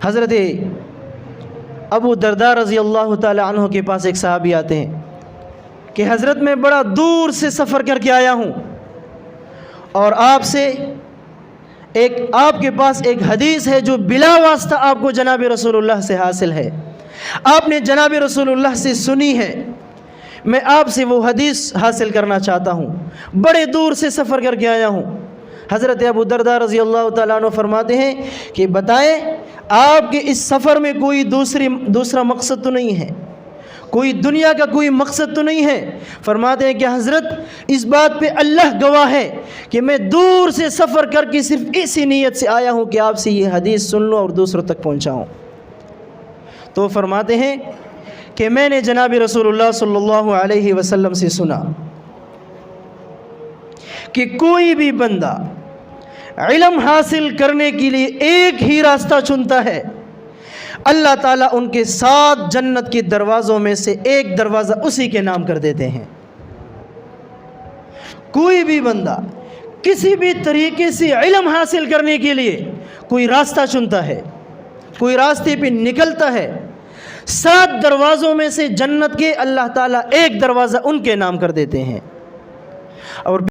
حضرت ابو درداء رضی اللہ تعالی عنہ کے پاس ایک صحابی آتے ہیں کہ حضرت میں بڑا دور سے سفر کر کے آیا ہوں اور آپ کے پاس ایک حدیث ہے جو بلا واسطہ آپ کو جناب رسول اللہ سے حاصل ہے، آپ نے جناب رسول اللہ سے سنی ہے، میں آپ سے وہ حدیث حاصل کرنا چاہتا ہوں، بڑے دور سے سفر کر کے آیا ہوں۔ حضرت ابو درداء رضی اللہ تعالیٰ عنہ فرماتے ہیں کہ بتائیں آپ کے اس سفر میں کوئی دوسرا مقصد تو نہیں ہے، کوئی دنیا کا کوئی مقصد تو نہیں ہے؟ فرماتے ہیں کہ حضرت اس بات پہ اللہ گواہ ہے کہ میں دور سے سفر کر کے صرف اسی نیت سے آیا ہوں کہ آپ سے یہ حدیث سن لوں اور دوسروں تک پہنچاؤں۔ تو فرماتے ہیں کہ میں نے جناب رسول اللہ صلی اللہ علیہ وسلم سے سنا کہ کوئی بھی بندہ علم حاصل کرنے کے لیے ایک ہی راستہ چنتا ہے، اللہ تعالیٰ ان کے 7 جنت کے دروازوں میں سے ایک دروازہ اسی کے نام کر دیتے ہیں۔ کوئی بھی بندہ کسی بھی طریقے سے علم حاصل کرنے کے لیے کوئی راستہ چنتا ہے، کوئی راستے پہ نکلتا ہے، 7 دروازوں میں سے جنت کے اللہ تعالیٰ ایک دروازہ ان کے نام کر دیتے ہیں۔ اور